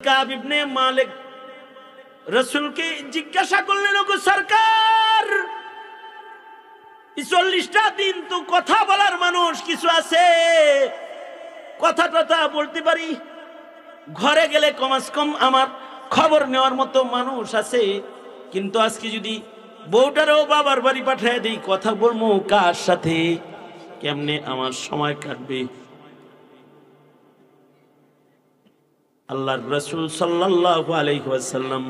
কাব ইবনে মালিক রাসূলকে জিজ্ঞাসা করলেন, ওগো সরকার, ৪০টা দিন তো কথা বলার মানুষ কিছু আছে, কথা টথা বলতে পারি, ঘরে গেলে কমাস কম আমার খবর নেওয়ার মতো মানুষ আছে, কিন্তু আজকে যদি বউটারও বাবার বাড়ি পাঠিয়ে দিই, কথা বলবো কার সাথে, কেমনে আমার সময় কাটবে? আল্লাহর রাসূল সাল্লাল্লাহু আলাইহি ওয়াসাল্লাম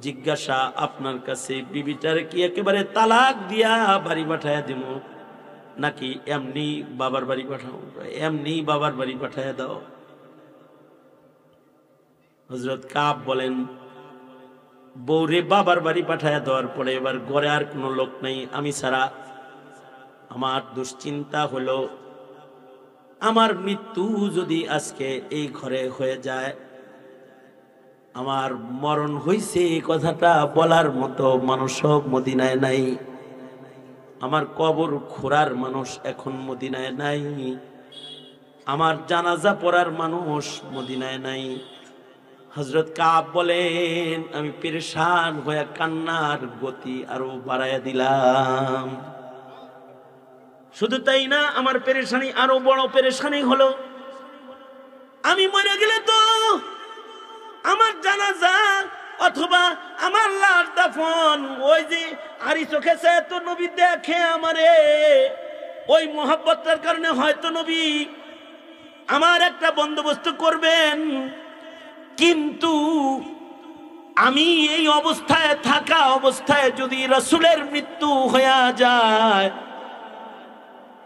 জিজ্ঞাসা, আপনার কাছে বিবিটারে কি একেবারে তালাক দিয়া বাড়ি পাঠায়া দিব, নাকি এমনি বাবার বাড়ি পাঠাও? এমনি বাবার বাড়ি পাঠায়া দাও। হযরত কাব বলেন, বউরে বাবার বাড়ি পাঠায়া দেওয়ার পরে এবার ঘরে আর কোনো লোক নাই আমি ছাড়া। আমার দুশ্চিন্তা হলো, আমার মৃত্যু যদি আজকে এই ঘরে হয়ে যায়, আমার মরণ হইছে এই কথাটা বলার মতো মানুষ মদিনায় নাই, আমার কবর খোঁড়ার মানুষ এখন মদিনায় নাই, আমার জানাজা পড়ার মানুষ মদিনায় নাই। হযরত কাব বলেন, আমি পেরেশান হয়ে কান্নার গতি আরো বাড়াইয়া দিলাম। শুধু তাই না, আমার পেরেশানি আরো বড় পেরেশানি হলো, আমি মরে গেলে তো আমার জানাজা অথবা আমার লাশ দাফন ওই যে আরি চোখে তো নবী দেখে আমারে, ওই মোহাব্বতের কারণে হয়তো নবী আমার একটা বন্দোবস্ত করবেন, কিন্তু আমি এই অবস্থায় থাকা অবস্থায় যদি রাসূলের মৃত্যু হয়ে যায়,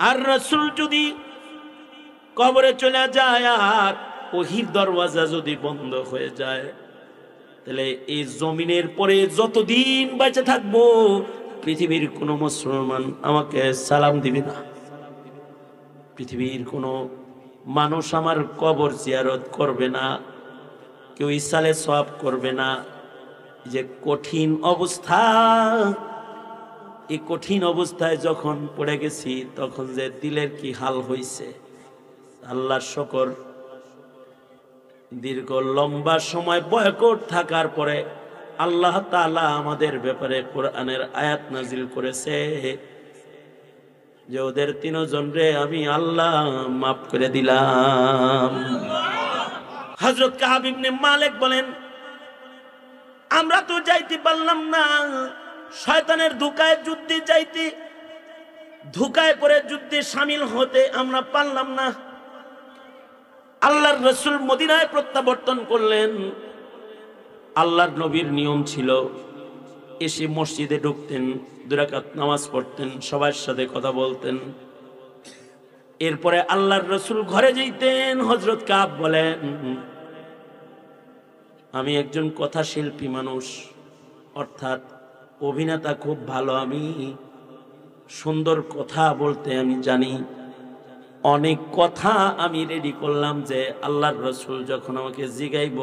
আর রাসূল যদি কবরে চলে যায়, আর ওহির দরওয়াজা যদি বন্ধ হয়ে যায়, তাহলে এই জমিনের পরে যতদিন বেঁচে থাকবো পৃথিবীর কোনো মুসলমান আমাকে সালাম দিবে না, পৃথিবীর কোনো মানুষ আমার কবর জিয়ারত করবে না, কেউ ইসালে সওয়াব করবে না। যে কঠিন অবস্থা, এই কঠিন অবস্থায় যখন পড়ে গেছি, তখন যে দিলের কি হাল হইছে, আল্লাহর শুকর, দীর্ঘ লম্বা সময় বয়কট থাকার পরে আল্লাহ তাআলা আমাদের ব্যাপারে কোরআনের আয়াত নাজিল করেছে যে ওদের তিনজন রে আমি আল্লাহ মাফ করে দিলাম। হযরত কাব ইবনে মালিক বলেন, আমরা তো যাইতে পারলাম না, শয়তানের ধোঁকায় যুদ্ধে যাইতে, ধোঁকায় পড়ে যুদ্ধে শামিল হতে আমরা পারলাম না। আল্লাহর রাসূল মদিনায় প্রত্যাবর্তন করলেন। আল্লাহর নবীর নিয়ম ছিল, এসে মসজিদে ঢুকতেন, 2 রাকাত নামাজ পড়তেন, সবার সাথে কথা বলতেন, এরপরে আল্লাহর রাসূল ঘরে যাইতেন। হযরত কাব বলেন, আমি একজন কথা শিল্পী মানুষ, অর্থাৎ অভিনেতা খুব ভালো, আমি সুন্দর কথা বলতে আমি জানি, অনেক কথা আমি রেডি করলাম যে আল্লাহর রাসূল যখন আমাকে জিগাইব,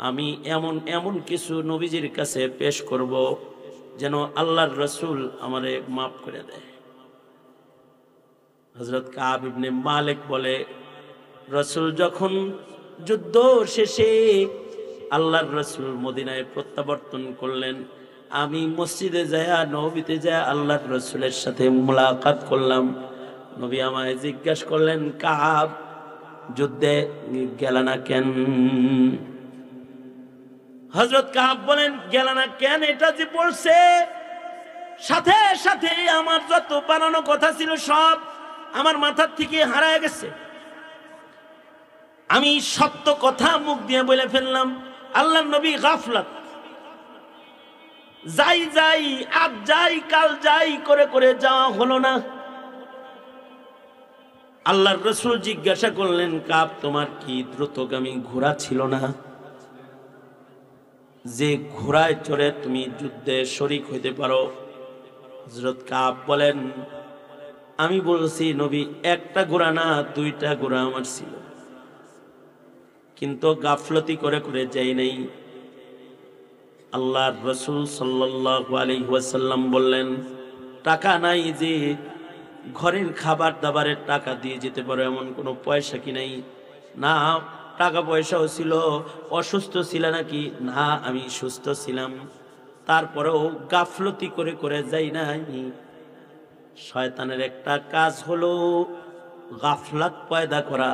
আমি এমন এমন কিছু নবীজির কাছে পেশ করব যেন আল্লাহর রাসূল আমারে মাফ করে দেয়। হযরত কাব ইবনে মালিক বলে, রাসূল যখন যুদ্ধ শেষে আল্লাহর রাসূল মদিনায় প্রত্যাবর্তন করলেন, আমি মসজিদে যায়া নবীতে যায়া আল্লাহর রাসূলের সাথে মুলাকাত করলাম। নবী আমায় জিজ্ঞাসা করলেন, কাব যুদ্ধে গেল না কেন? হযরত কাব বলেন, গেল না কেন এটা যে বলছে, সাথে সাথে আমার যত বানানো কথা ছিল সব আমার মাথার থেকে হারায় গেছে, আমি সত্য কথা মুখ দিয়ে বলে ফেললাম। আল্লাহর নবী গাফলাত, যাই যাই আজ যাই কাল যাই করে করে যাওয়া হলো না। আল্লাহর রাসূল জিজ্ঞাসা করলেন, কাব তোমার কি দ্রুতগামী ঘোড়া ছিল না, যে ঘোড়ায় চড়ে তুমি যুদ্ধে শরীক হইতে পারো? হযরত কাব বলেন, আমি বলছি নবী, একটা ঘোড়া না 2টা ঘোড়া আমার ছিল, কিন্তু গাফলতি করে করে যাই নাই। আল্লাহর রাসূল সাল্লাল্লাহু আলাইহি ওয়াসাল্লাম বললেন, টাকা নাই যে ঘরের খাবার দাবারের টাকা দিয়ে যেতে পারো এমন কোনো পয়সা কি নাই? না, টাকা পয়সাও ছিল। অসুস্থ ছিল নাকি? না, আমি সুস্থ ছিলাম। তারপরেও গাফলতি করে করে যাই নাই। শয়তানের একটা কাজ হলো গাফলাত পয়দা করা,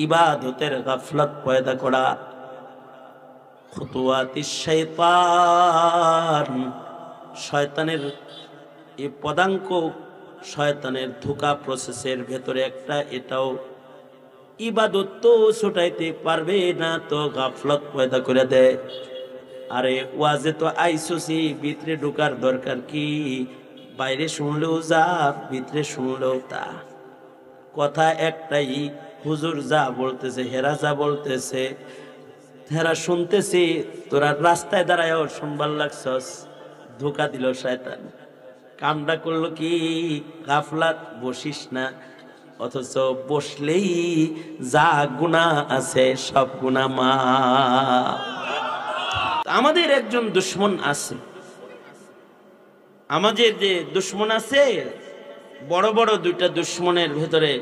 ইবাদতের গাফলাত পয়দা করা। খুতুওয়াতিশ শাইতান, শয়তানের এই পদাঙ্ক, শয়তানের ধোঁকা প্রসেসের ভেতরে একটা এটাও। ইবাদত তো ছুটাইতে পারবে না, তো গাফলত পয়দা করে দেয়। আরে ওয়াজে তো আইসোসি, ভিতরে ঢোকার দরকার কি? বাইরে শুনলেও যা, ভিতরে শুনলেও তা। কথা একটাই, হুজুর যা বলতেছে, হেরা যা বলতেছে, হেরা শুনতেছি, তোরা রাস্তায় দাঁড়ায়ও শুনবার লাগছস। ধোঁকা দিল শয়তান। কামটা করলো কি? গাফলাত, বসিস না। অথচ বসলেই যা গুনাহ আছে সব গুনাহ মাফ। আমাদের একজন দুশমন আছে, আমাদের যে দুশমন আছে, বড় বড় দুইটা দুশমনের ভেতরে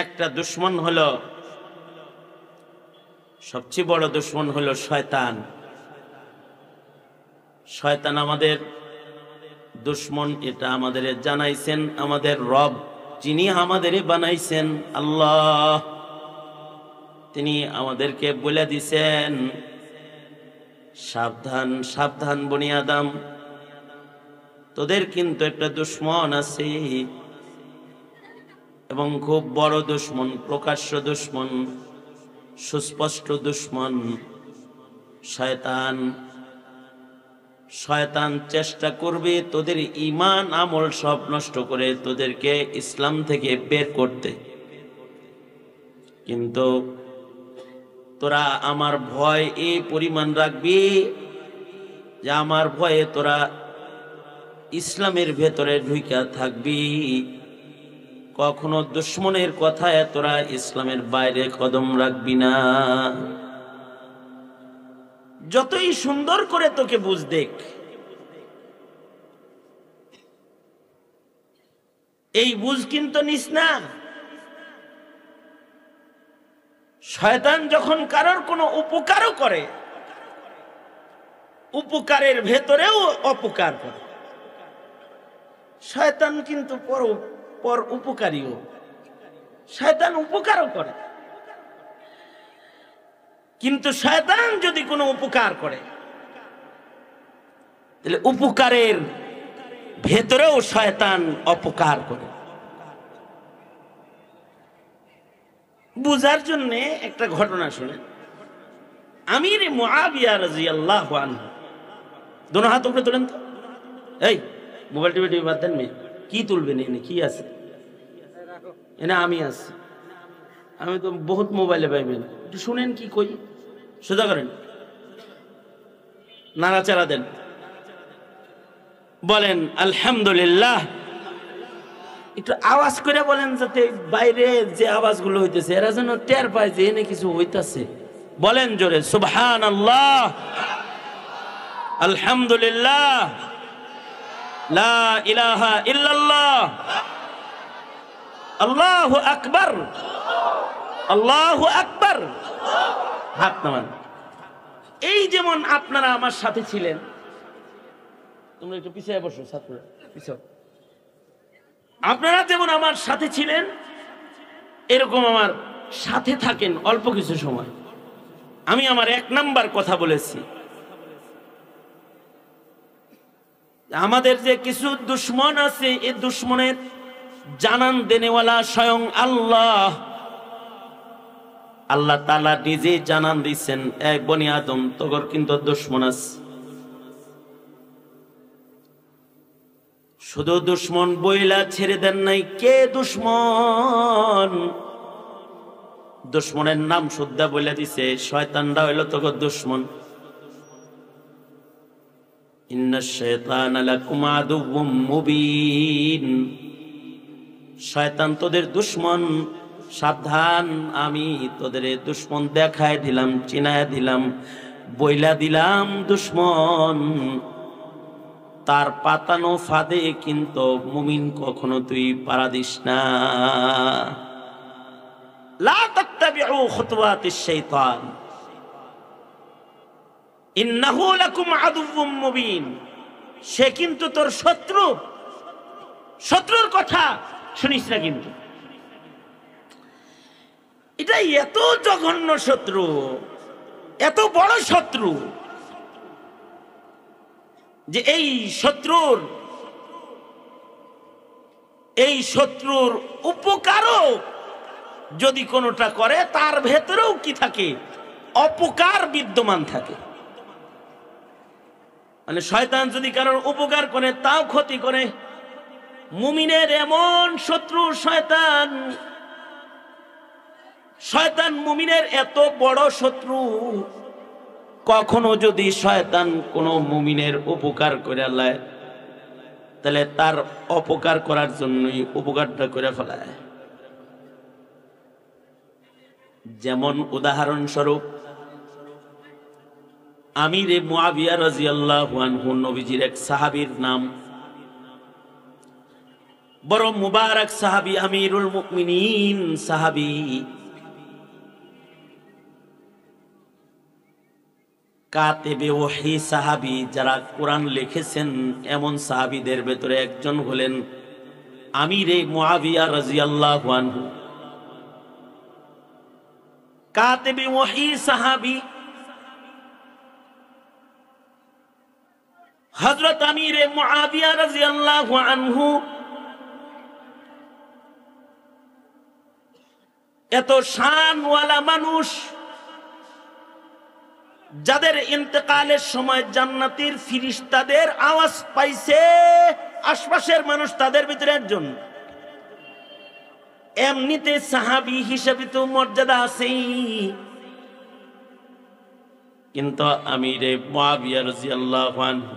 একটা দুশমন হলো, সবচেয়ে বড় দুশমন হলো শয়তান। শয়তান আমাদের দুশমন, এটা আমাদের জানাইছেন আমাদের রব, যিনি আমাদের বানাইছেন আল্লাহ। তিনি আমাদেরকে বলে দিছেন, সাবধান সাবধান বনি আদম, তোদের কিন্তু একটা দুশমন আছে, এবং খুব বড় দুশমন, প্রকাশ্য দুশমন, সুস্পষ্ট দুশমন শয়তান। শয়তান চেষ্টা করবে তোদের ঈমান আমল সব নষ্ট করে তোদেরকে ইসলাম থেকে বের করতে। কিন্তু তোরা আমার ভয় এই পরিমাণ রাখবি যে আমার ভয়ে তোরা ইসলামের ভেতরে ঢুইকা থাকবি। কখনো দুশমনের কথায় তোরা ইসলামের বাইরে কদম রাখবি না। যতই সুন্দর করে তোকে বুঝ দেখ, এই বুঝ কিন্তু নিস না। শয়তান যখন কারোর কোনো উপকারও করে, উপকারের ভেতরেও অপকার করে। শয়তান কিন্তু পর উপকারীও, শয়তান উপকারও করে। কিন্তু শয়তান যদি কোনো উপকার করে, তাহলে উপকারের ভেতরেও শয়তান অপকার করে। বুঝার জন্য একটা ঘটনা শুনেন। আমির মুআবিয়া রাদিয়াল্লাহু আনহু, দোনো হাত উপরে তোলেন তো। এই মোবাইল টিভি বাদ দেন, মেয়ে কি তুলবেন? এনে কি আছে? এনে আমি আছি, আমি তো বহুত মোবাইলে পাইবেন। একটু শুনেন কি কই, সোজা করেন, নাড়াচাড়া দেন, বলেন আলহামদুলিল্লাহ। একটু আওয়াজ করে বলেন, যাতে বাইরে যে আওয়াজগুলো হইতেছে এরা যেন টের পায় যে এনে কিছু হইতাছে। বলেন জোরে সুবহানাল্লাহ, আলহামদুলিল্লাহ, লা ইলাহা ইল্লাল্লাহ, আল্লাহু আকবার, আল্লাহু আকবার। হাত নামান। এই যেমন আপনারা আমার সাথে ছিলেন, তোমরা একটু পিছিয়ে বসো, ছাত্ররা পিছাও। আপনারা যেমন আমার সাথে ছিলেন, এরকম আমার সাথে থাকেন অল্প কিছু সময়। আমি আমার এক নাম্বার কথা বলেছি, আমাদের যে কিছু দুশমন আছে, এই দুশমনের জানান দেনেওয়ালা স্বয়ং আল্লাহ। আল্লাহ তাআলা নিজে জানান দিচ্ছেন, এই বনি আদম তোর কিন্তু দুশমন আছে। শুধু দুশমন বইলা ছেড়ে দেন নাই। কে দুশমন? দুশমনের নাম শুদ্ধা বলে দিছে, শয়তানরা হইল তোর দুশমন। ইন্নাশ শাইতানা লাকুম আদুউম মুবিন, শয়তান তোদের দুশমন, সাবধান। আমি তোদের দুশমন দেখায় দিলাম, চিনায় দিলাম, বইলা দিলাম দুশমন। তার পাতানো ফাঁদে কিন্তু মুমিন কখনো তুই পারা দিস না। লা তাত্তাবিউ খুতুওয়াতিশ শাইতান ইন্নাহু লাকুম আদুউম মুবিন। সে কিন্তু তোর শত্রু, শত্রুর কথা শুনিস না। কিন্তু এটা এত জঘন্য শত্রু, এত বড় শত্রু যে এই শত্রুর উপকারও যদি কোনোটা করে তার ভেতরেও কি থাকে? অপকার বিদ্যমান থাকে। মানে শয়তান যদি কারোর উপকার করে তাও ক্ষতি করে। মুমিনের এমন শত্রু শয়তান, শয়তান মুমিনের এত বড় শত্রু, কখনো যদি শয়তান কোনো মুমিনের উপকার করে লয় তাহলে তার অপকার করার জন্যই উপকারটা করে ফেলায়। যেমন উদাহরণস্বরূপ আমিরে মুআবিয়া রাদিয়াল্লাহু আনহু, নবীজির এক সাহাবীর নাম, বড় মুবারক সাহাবী, আমিরুল মুমিনিন সাহাবী। কাতেবে ওহী সাহাবী, যারা কোরআন লিখেছেন এমন সাহাবীদের ভেতরে একজন হলেন আমিরে মুআবিয়া রাদিয়াল্লাহু আনহু। কাতেবে ওহী সাহাবী হযরত আমিরে মুআবিয়া রাদিয়াল্লাহু আনহু এত শানওয়ালা মানুষ, যাদের ইন্তেকালের সময় জান্নাতের ফেরেশতাদের আওয়াজ পাইছে আশপাশের মানুষ, তাদের ভিতরে একজন। এমনিতে সাহাবী হিসেবে তো মর্যাদা আছেই, কিন্তু আমিরে মুআবিয়া রাদিয়াল্লাহু আনহু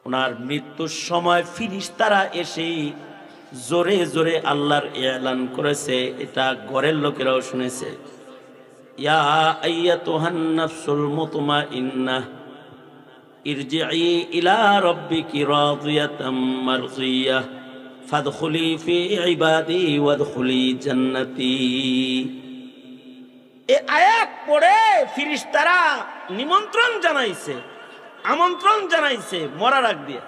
ওনার মৃত্যুর সময় ফেরেশতারা এসে জোরে জোরে আল্লাহর এলান করেছে, এটা ঘরের লোকেরাও শুনেছে। ইয়া আইয়াতুহান নাফসুল মুতমাইন্নাহ ইরজিই ইলা রাব্বিকি রাদিয়াতাম মারদিয়াহ ফাদখুলি ফি ইবাদি ওয়াদখুলি জান্নাতি। এই আয়াত পড়ে ফেরেশতারা নিমন্ত্রণ জানাইছে, আমন্ত্রণ জানাইছে মরার আগ দিয়ে।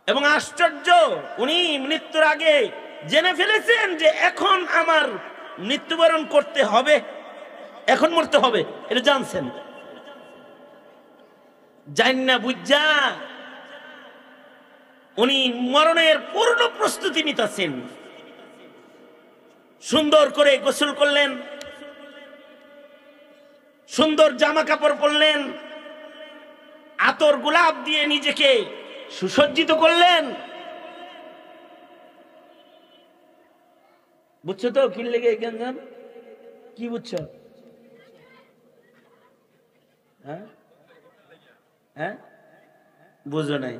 এবং আশ্চর্য, উনি মৃত্যুর আগে জেনে ফেলেছেন যে এখন আমার মৃত্যুবরণ করতে হবে, এখন মরতে হবে, এটা জানছেন। জান্না বুঝা উনি মরণের পূর্ণ প্রস্তুতি নিতেছেন। সুন্দর করে গোসল করলেন, সুন্দর জামা কাপড় পরলেন, আতর গোলাপ দিয়ে নিজেকে সুসজ্জিত করলেন। বুঝছো তো কি লেগে গেঞ্জাম? কি বুঝছো? হ্যাঁ বুঝো নাই?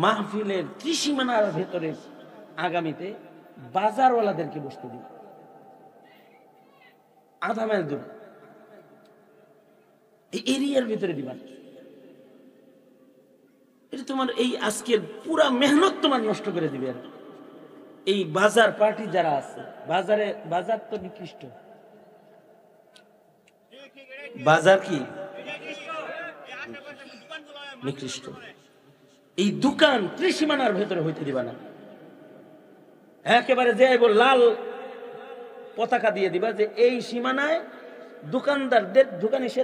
মাহফিলের ত্রিসীমানার ভেতরে আগামীতে বাজারওয়ালাদেরকে বসতে দিন, আধা মাইল দূর এই এরিয়ার ভিতরে দিবা। এটা তোমার এই আজকের পুরা মেহনত তোমার নষ্ট করে দিবে। এই বাজার পার্টি যারা আছে, বাজার তো নিকৃষ্ট। বাজার কি নিকৃষ্ট? এই দোকান ত্রিসীমানার ভেতরে হইতে দিবা না। একেবারে যে লাল পতাকা দিয়ে দিবা যে এই সীমানায় দোকানদারদের দোকান এসে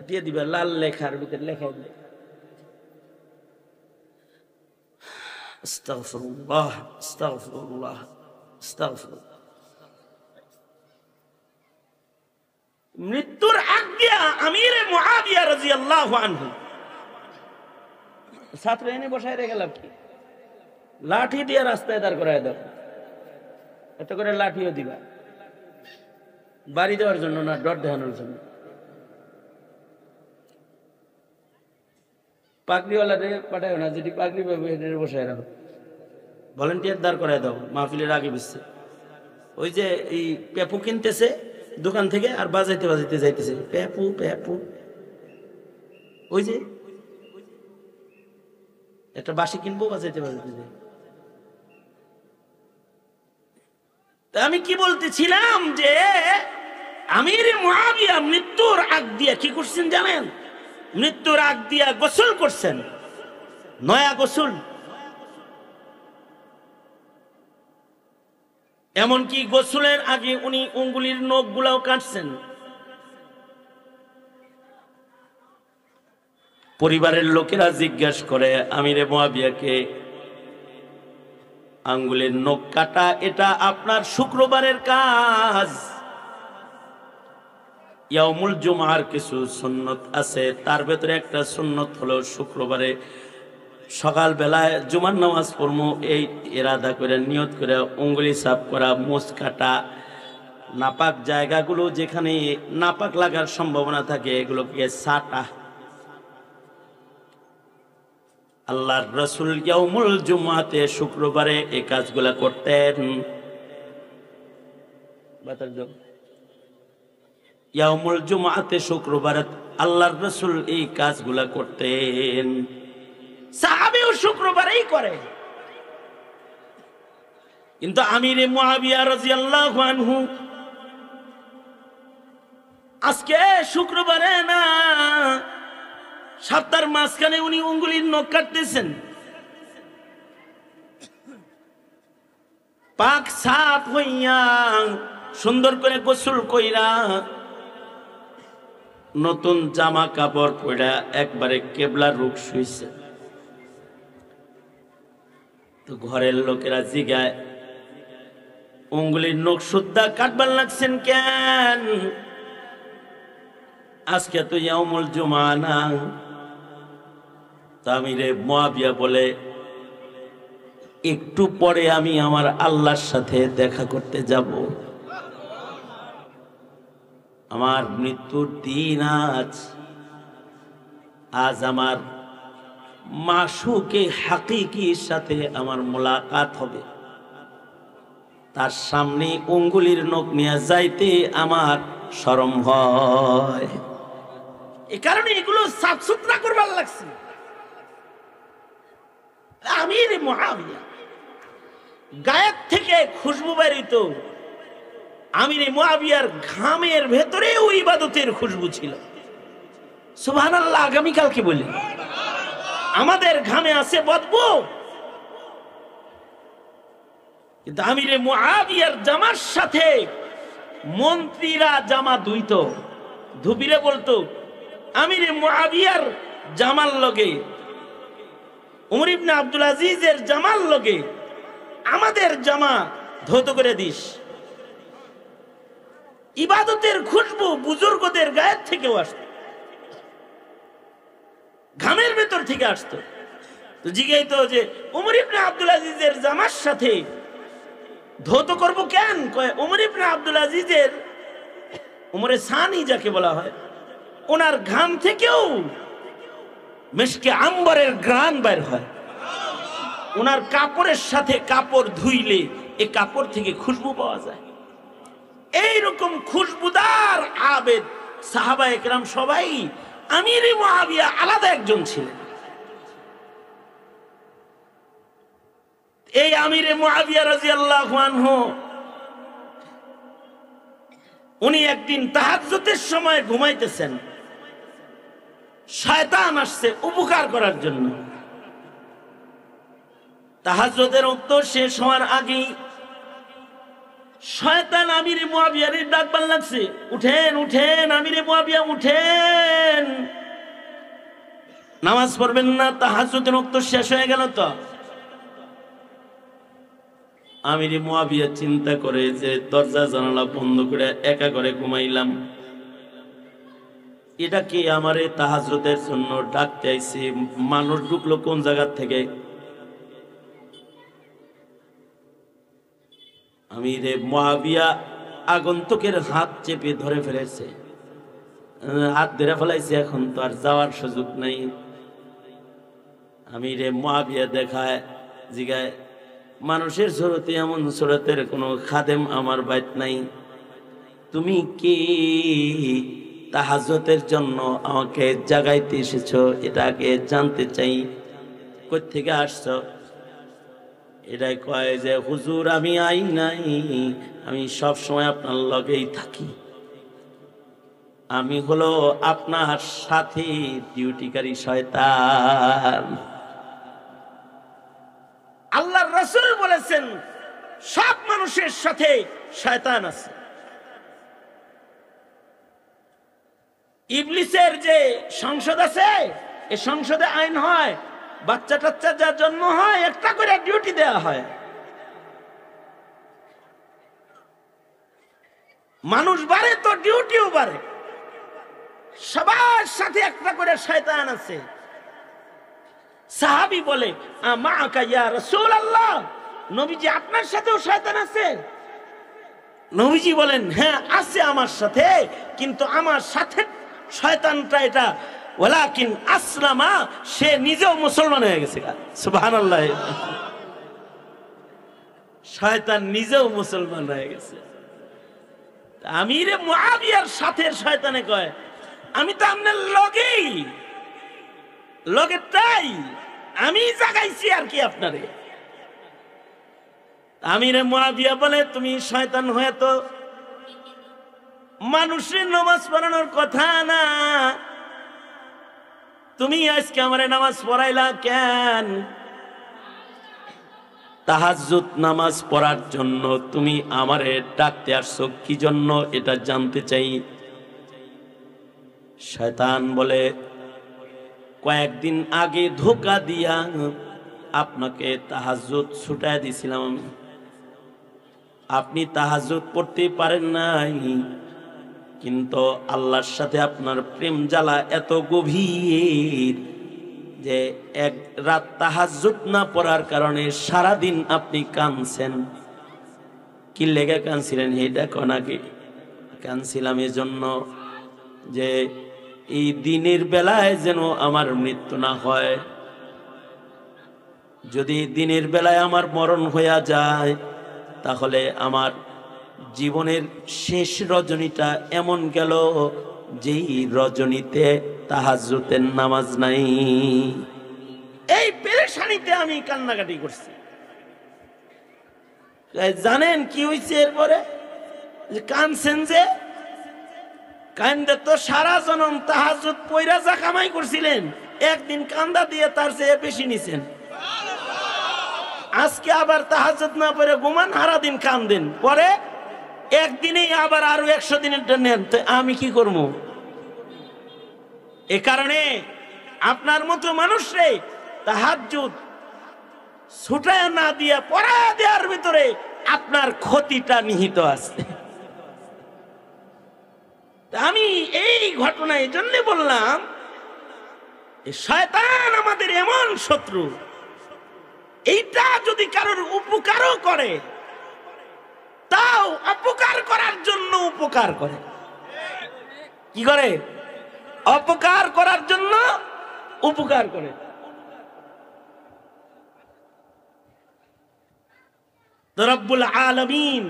দিয়ে দিবা, লাল লেখার ভিতরে লেখা দিবে আস্তাগফিরুল্লাহ আস্তাগফিরুল্লাহ আস্তাগফিরুল্লাহ। মৃত্যুর আগে আমিরে মুআবিয়া রাদিয়াল্লাহু আনহু ছাত্র এনে বসায় রেখে লাভ কি? লাঠি দিয়ে রাস্তায় দাঁড় করায় দাও, এত করে লাঠিও দিবা, বাড়ি দেওয়ার জন্য না, ডর দেখানোর জন্য। পাগড়িওয়ালাদের পাঠায় না, যেটি পাগড়ি পাবে হেঁটে বসায় রাখো, ভলেন্টিয়ার দাঁড় করায় দাও মাহফিলের আগে পিছে। ওই যে এই পেপু কিনতেছে দোকান থেকে আর বাজাইতে বাজাইতে যাইতেছে, পেপু পেপু। ওই যে একটা বাঁশি কিনবো, বাজাইতে বাজাইতে যাই। তা আমি কি বলতেছিলাম যে আমির মুআবিয়া মৃত্যুর আগ দিয়া কি করছেন জানেন? মৃত্যুর আগ দিয়া গোসল করছেন, নয়া গোসল। এমনকি গোসলের আগে উনি আঙ্গুলের নখগুলাও কাটছেন। পরিবারের লোকেরা জিজ্ঞাসা করে আমিরে মুআবিয়াকে, আঙ্গুলের নখ কাটা এটা আপনার শুক্রবারের কাজ? ইয়াউমুল জুমার কিছু সুন্নত আছে, তার ভেতরে একটা সুন্নত হলো শুক্রবারে সকাল বেলায় জুমার নামাজ পড়বো, এই ইরাদা করে নিয়ত করে আঙ্গুলি সাফ করা, মুছ কাটা, নাপাক জায়গাগুলো যেখানে নাপাক লাগার সম্ভাবনা থাকে এগুলোকে ছাটা। আল্লাহর রাসূল ইয়াউমুল জুমাতে শুক্রবারে এই কাজগুলা করতেন। ইয়াউমুল জুমাতে শুক্রবারে আল্লাহর রাসূল এই কাজগুলা করতেন। সাহাবীও শুক্রবারেই করে। কিন্তু আমিরে মুআবিয়া রাদিয়াল্লাহু আনহু আজকে শুক্রবারে না, সপ্তাহের মাঝখানে উনি আঙ্গুলের নখ কাটতেছেন। পাক সাফ হইয়া সুন্দর করে গোসল কইরা নতুন জামা কাপড় পরা একবারে কেবলা রুখ শুইছে। তো ঘরের লোকেরা জিগায়, আঙ্গুলের নখ সুদ্ধা কাটবার লাগছেন কেন? আজকে তো ইয়াউমুল জুমা না। আমিরে মুআবিয়া বলে, একটু পরে আমি আমার আল্লাহর সাথে দেখা করতে যাব। আমার মৃত্যুর দিন আজ আমার মাশুকে হাকিকির সাথে আমার মোলাকাত হবে। তার সামনে আঙ্গুলের নখ নিয়ে যাইতে আমার শরম হয়। এই কারণে এগুলো সাফ সুতরা করবার লাগছে। আমির মুআবিয়া গায়ের থেকে খুশবু বেরিত, আমির মুআবিয়ার ঘামের ভেতরে ওই ইবাদতের খুশবু ছিল। সুবহানাল্লাহ। আগামীকালকে বলি আমাদের ঘামে আছে বদবু, কিন্তু আমির মুআবিয়ার জামার সাথে মন্ত্রীরা জামা ধুইত, ধুবিরে বলতো আমির মুআবিয়ার জামার লগে উমর ইবনে আব্দুল আজিজের জামার লগে আমাদের জামা ধৌত করে দিস। ইবাদতের খুশবু বুজুর্গদের গায়ের থেকেও আসত, ঘামের ভেতর থেকে আসত। তো জিজ্ঞাসা যে উমর ইবনে আব্দুল আজিজের জামার সাথে ধৌত করব কেন? কয় উমর ইবনে আব্দুল আজিজের, উমরে সানি যাকে বলা হয়, ওনার ঘাম থেকেও মিশকে আম্বরের ঘ্রাণ বের হয়। ওনার কাপড়ের সাথে কাপড় ধুইলে এই কাপড় থেকে খুশবু পাওয়া যায়। এইরকম খুশবুদার আবেদ সাহাবায়ে কেরাম সবাই, আমির মুআবিয়া আলাদা একজন ছিলেন। এই আমির মুআবিয়া রাদিয়াল্লাহু আনহু উনি একদিন তাহাজ্জুদের সময় ঘুমাইতেছেন, শয়তান আসছে উপকার করার জন্য। তাহাজ্জুদের উত্তর শেষ হওয়ার আগেই শয়তান আমির মুআবিয়ার ডাকবার লাগছে, উঠেন উঠেন আমির মুআবিয়া উঠেন, নামাজ পড়বেন না, তাহাজ্জুদের উত্তর শেষ হয়ে গেল। তো আমির মুআবিয়া চিন্তা করে যে দরজা জানালা বন্ধ করে একা করে ঘুমাইলাম, এটা কি আমারে তাহাজ্জুদের জন্য ডাকতে আইছে? মানুষ ঢুকলো কোন জায়গা থেকে? আমির মুআবিয়া আগন্তুকের হাত চেপে ধরে ফেলেছে, হাত ধরে ফেলাইছে, এখন তো আর যাওয়ার সুযোগ নাই। আমির মুআবিয়া দেখায় জিগায়, মানুষের সুরতে এমন সুরতের কোনো খাদেম আমার বাইত নাই, তুমি কি তাহাজ্জুদের জন্য আমাকে জাগাইতে এসেছো? এটাকে জানতে চাই, কোথা থেকে আসছো? এটাই কয় যে হুজুর আমি আই নাই, আমি সব সময় আপনার লগেই থাকি, আমি হলো আপনার সাথে ডিউটিকারী শয়তান। আল্লাহর রাসূল বলেছেন সব মানুষের সাথে শয়তান আছে। ইবলিসের যে সংসদ আছে, এই সংসদে আইন হয়, বাচ্চা টাচ্চা যার জন্ম হয় একটা করে ডিউটি দেওয়া হয়। মানুষ বাড়ে তো ডিউটিও বাড়ে, সবার সাথে একটা করে শয়তান আছে। সাহাবী বলে আমাকা ইয়া রাসূলুল্লাহ, নবীজি আপনার সাথেও শয়তান আছে? নবীজি বলেন হ্যাঁ আছে আমার সাথে, কিন্তু আমার সাথে শয়তানটা এটা ওয়ালাকিন আসলামা, সে নিজেও মুসলমান হয়ে গেছে। সুবহানাল্লাহ, শয়তান নিজেও মুসলমান হয়ে গেছে। আমিরে মুআবিয়ার সাথে শয়তানে কয় আমি তো আপনার লগেরটাই আমি জাগাইছি আর কি আপনারে। আমিরে মুআবিয়া বলে তুমি শয়তান হয়ে তো মানুষের নামাজ পড়ানোর কথা না, তুমি আজকে আমারে নামাজ পড়াইলা কেন? তাহাজ্জুদ নামাজ পড়ার জন্য তুমি আমারে ডাকতে আসছো কি জন্য, এটা জানতে চাই। শয়তান বলে কয়েকদিন আগে ধোঁকা দিয়া আপনাকে তাহাজ্জুদ ছুটায় দিছিলাম, আপনি তাহাজ্জুদ পড়তে পারেন নাই, কিন্তু আল্লাহর সাথে আপনার প্রেম জ্বালা এত গভীর যে এক রাত তাহাজ্জুদ না পড়ার কারণে সারাদিন আপনি কাঁদছেন। কি লেগে কাঁদছিলেন এইটা কোনাকে? কাঁদছিলাম এজন্য যে এই দিনের বেলায় যেন আমার মৃত্যু না হয়, যদি দিনের বেলায় আমার মরণ হইয়া যায় তাহলে আমার জীবনের শেষ রজনীটা এমন গেল যেই রজনীতে তাহাজ্জুদের নামাজ নাই। এই পেরেশানিতে আমি কান্নাকাটি করছি। জানেন কি হয়েছে এরপরে? কানছেন যে কান্দে তো সারা জনম তাহাজ্জুদ পয়রা যা কামাই করছিলেন, একদিন কান্দা দিয়ে তার চেয়ে বেশি নিছেন। আজকে আবার তাহাজ্জুদ না পড়ে ঘুমান, সারা দিন কান্দেন, পরে একদিনেই আবার আরো 100 দিনের নেন, তো আমি কি করবো? এ কারণে আপনার মতো মানুষরে তাহাজ্জুদ ছুটায় না দিয়ে পড়া দেওয়ার ভিতরে আপনার ক্ষতিটা নিহিত আছে। আমি এই ঘটনা এই জন্য বললাম, শয়তান আমাদের এমন শত্রু, এইটা যদি কারোর উপকারও করে তাও অপকার করার জন্য উপকার করে। কি করে? অপকার করার জন্য উপকার করে। রব্বুল আলামিন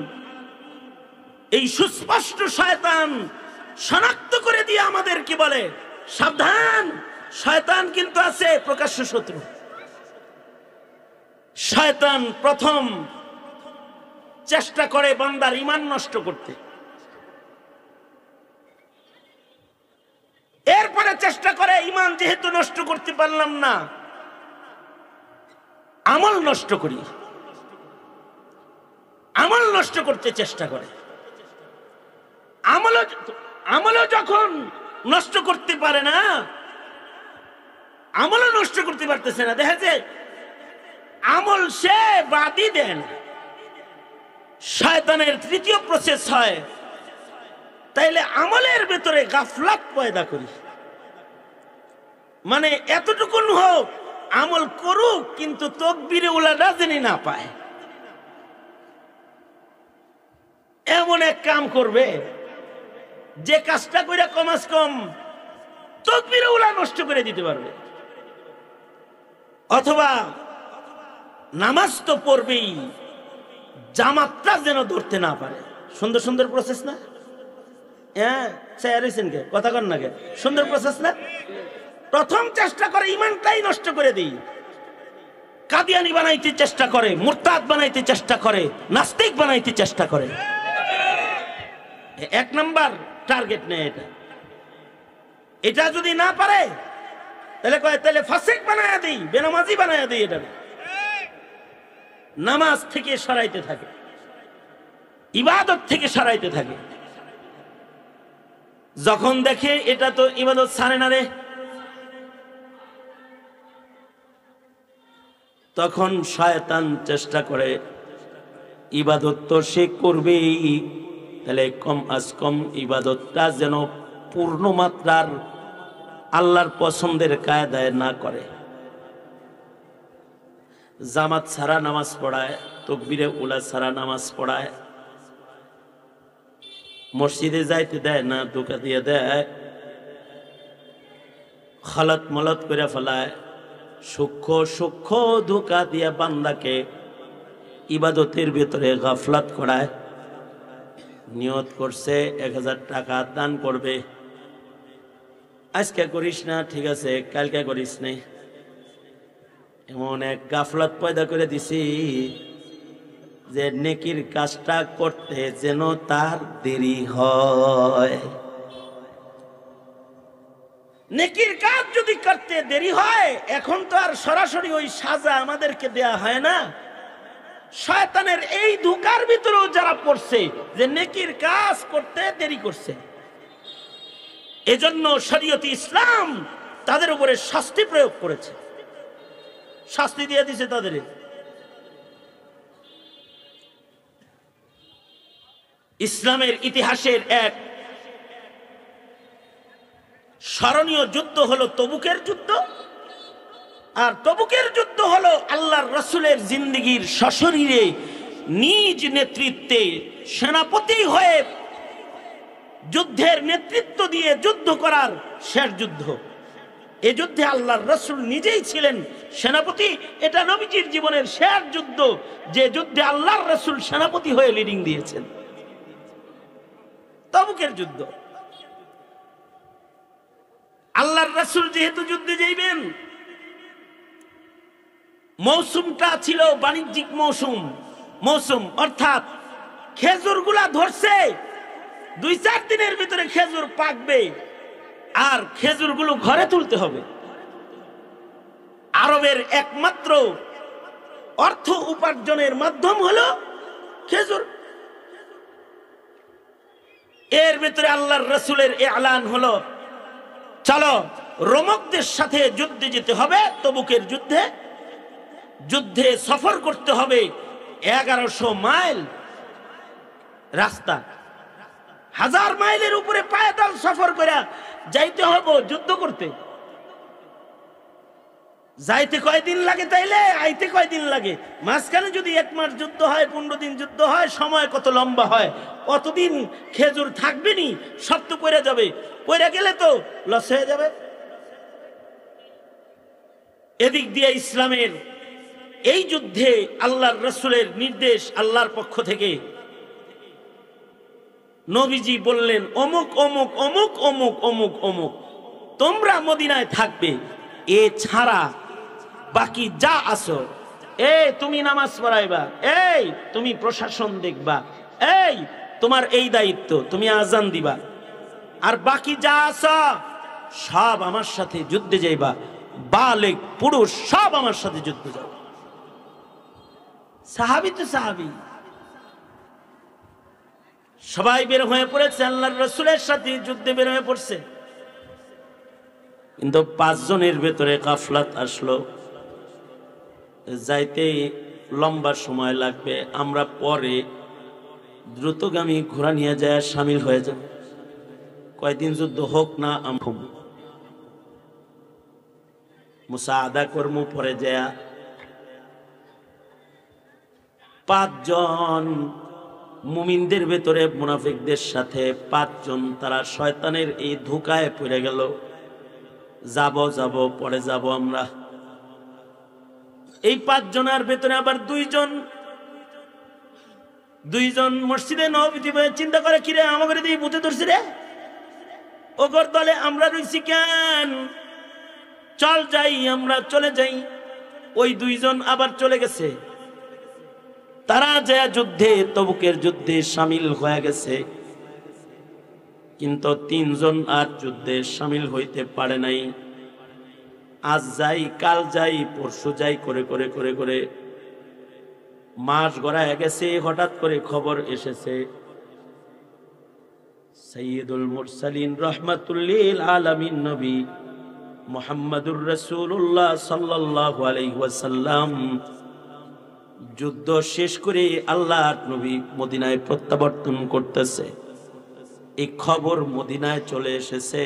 এই সুস্পষ্ট শয়তান শনাক্ত করে দিয়ে আমাদের কি বলে, সাবধান, শয়তান কিন্তু আছে প্রকাশ্য শত্রু। শয়তান প্রথম চেষ্টা করে বান্দার ঈমান নষ্ট করতে, এরপরে চেষ্টা করে ঈমান যেহেতু নষ্ট করতে পারলাম না, আমল নষ্ট করি, আমল নষ্ট করতে চেষ্টা করে। আমলও যখন নষ্ট করতে পারে না, আমলও নষ্ট করতে পারতেছে না, দেখা যায় আমল সে বাদই দেন। শয়তানের তৃতীয় প্রসেস হয়, তাইলে আমলের ভেতরে গাফলাত পয়দা করি, মানে এতটুকুন হোক আমল করুক কিন্তু তাকবীরে উলাটা জানি না পায়, এমন এক কাম করবে যে কাজটা করে কমাস কম তাকবীরে উলা নষ্ট করে দিতে পারবে। অথবা নামাজ তো পড়বেই, জামাতটা যেন ধরতে না পারে। সুন্দর সুন্দর প্রসেস না? হ্যাঁ, কে কথা কন না কে? সুন্দর প্রসেস না? প্রথম চেষ্টা করে ইমানটাই নষ্ট করে দিই, কাদিয়ানি বানাইতে চেষ্টা করে, মুরতাদ বানাইতে চেষ্টা করে, নাস্তিক বানাইতে চেষ্টা করে। এক নাম্বার টার্গেট নেই এটা। এটা যদি না পারে তাহলে কয় তাহলে ফাসিক বানায়া দিই, বেনামাজি বানায়া দিই। এটা নামাজ থেকে সরাইতে থাকে, ইবাদত থেকে সরাইতে থাকে। যখন দেখে এটা তো ইবাদত ছাড়ে না রে, তখন শয়তান চেষ্টা করে ইবাদত তো সে করবেই, তাহলে কম আজ কম ইবাদতটা যেন পূর্ণ মাত্রার আল্লাহর পছন্দের কায়দায় না করে। জামাত ছাড়া নামাজ পড়ায়, তাকবীরে উলা ছাড়া নামাজ পড়ায়, মসজিদে যাইতে দেয় না, ধোঁকা দিয়ে দেয়, খালাত মলত করে ফেলায়, সূক্ষ্ম সূক্ষ্ম ধোঁকা দিয়ে বান্দাকে ইবাদতের ভিতরে গাফলাত করায়। নিয়ত করছে 1000 টাকা দান করবে, আজকে করিস না, ঠিক আছে কালকে করিস নে। এমন এক গাফলাত পয়দা করে দিছি যে নেকির কাজটা করতে যেন তার দেরি হয়। নেকির কাজ যদি করতে দেরি হয়, এখন তো আর সরাসরি ওই সাজা আমাদেরকে দেয়া হয় না। শয়তানের এই ধোঁকার ভিতরেও যারা পড়ছে যে নেকির কাজ করতে দেরি করছে, এজন্য শরীয়তে ইসলাম তাদের উপরে শাস্তি প্রয়োগ করেছে, শাস্তি দিয়ে দিছে তাদের। ইসলামের ইতিহাসের এক স্মরণীয় যুদ্ধ হলো তবুকের যুদ্ধ। আর তবুকের যুদ্ধ হলো আল্লাহর রাসূলের জিন্দেগীর সশরীরে নিজ নেতৃত্বে সেনাপতি হয়ে যুদ্ধের নেতৃত্ব দিয়ে যুদ্ধ করার শেষ যুদ্ধ। এই যুদ্ধে আল্লাহর রাসূল নিজেই ছিলেন সেনাপতি। এটা নবীজির জীবনের শেষ যুদ্ধ, যে যুদ্ধে আল্লাহর রাসূল সেনাপতি হয়ে লিডিং দিয়েছেন, তবুকের যুদ্ধ। আল্লাহর রাসূল যেহেতু যুদ্ধে যাইবেন, মৌসুমটা ছিল বাণিজ্যিক মৌসুম, অর্থাৎ খেজুরগুলা ধরছে, 2-4 দিনের ভিতরে খেজুর পাকবে আর খেজুরগুলো ঘরে তুলতে হবে। আরবের একমাত্র অর্থ উপার্জনের মাধ্যম হলো খেজুর। এর ভিতরে আল্লাহর রাসূলের এলান হলো, চলো রোমকদের সাথে যুদ্ধে যেতে হবে। তবুকের যুদ্ধে সফর করতে হবে 1100 মাইল রাস্তা, 1000 মাইলের উপরে পায়দল সফর করে যাইতে হবে যুদ্ধ করতে। যাইতে কয়দিন লাগে, তাইলে আইতে কয়দিন লাগে? মাঝখানে যদি 1 মাস যুদ্ধ হয়, 15 দিন যুদ্ধ হয়, সময় কত লম্বা হয়। কতদিন খেজুর থাকবে নি, সব তো পড়ে যাবে, পড়ে গেলে তো লস হয়ে যাবে। এদিক দিয়ে ইসলামের এই যুদ্ধে আল্লাহর রাসূলের নির্দেশ, আল্লাহর পক্ষ থেকে নবীজি বললেন, অমুক অমুক অমুক অমুক অমুক অমুক তোমরা মদিনায় থাকবে, এ ছাড়া বাকি যা আসো, তুমি নামাজ পড়াইবা, তুমি প্রশাসন দেখবা, তোমার এই দায়িত্ব, তুমি আজান দিবা, আর বাকি যা আসো সব আমার সাথে যুদ্ধে যাইবা। বালেগ পুরুষ সব আমার সাথে যুদ্ধে যাও। সাহাবী তো সাহাবী, সবাই বের হয়ে পড়েছে, আল্লাহর রাসূলের সাথে যুদ্ধে বের হয়ে পড়ছে। কিন্তু 5 জনের ভেতরে গাফলাত আসলো, যাইতে লম্বা সময় লাগবে, আমরা পরে দ্রুতগামী ঘোড়া নিয়ে যায় শামিল হয়ে যাব, কয়দিন যুদ্ধ হোক না আমরা মুসাআদা কর্ম পরে যায়। 5 জন মুমিনদের ভেতরে মুনাফিকদের সাথে 5 জন তারা শয়তানের এই ধোঁকায় পড়ে গেল। যাব পরে যাব আমরা। এই 5 জনের ভেতরে আবার 2 জন মসজিদে নববী চিন্তা করে, কিরে আমাদের দিয়ে বুঝে ধরছি রে, ওগর দলে আমরা রইছি কেন, চল যাই, আমরা চলে যাই। ওই দুইজন আবার চলে গেছে, তারা যে যুদ্ধে তবুকের যুদ্ধে শামিল হয়ে গেছে, কিন্তু তিনজন আর যুদ্ধে শামিল হইতে পারে নাই। আজ যাই কাল যাই পরশু যাই করে করে করে করে মাস গড়ায় গেছে। হঠাৎ করে খবর এসেছে সাইয়্যিদুল মুরসালিন রাহমাতুল আলামিন নবী মুহাম্মাদুর রাসূলুল্লাহ সাল্লাল্লাহু আলাইহি ওয়াসাল্লাম যুদ্ধ শেষ করে আল্লাহর নবী মদিনায় প্রত্যাবর্তন করতেছে। এই খবর মদিনায় চলে এসেছে।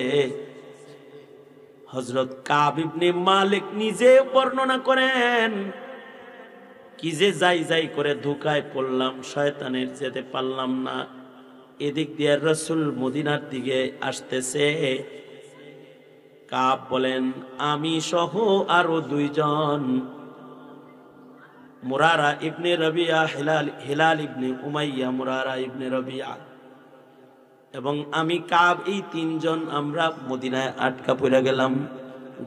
হযরত কাব ইবনে মালিক নিজে বর্ণনা করেন, কি যে যাই যাই করে ধোঁকায় পড়লাম, শয়তানের যেতে পারলাম না। এদিক দিয়ে রাসূল মদিনার দিকে আসতেছে। কাব বলেন, আমি সহ আরো দুইজন, মুরারা ইবনে রবিয়া, হিলাল ইবনে উমাইয়া, মুরারা ইবনে রবিয়া এবং আমি কাব, এই তিনজন আমরা মদিনায় আটকা পড়ে গেলাম।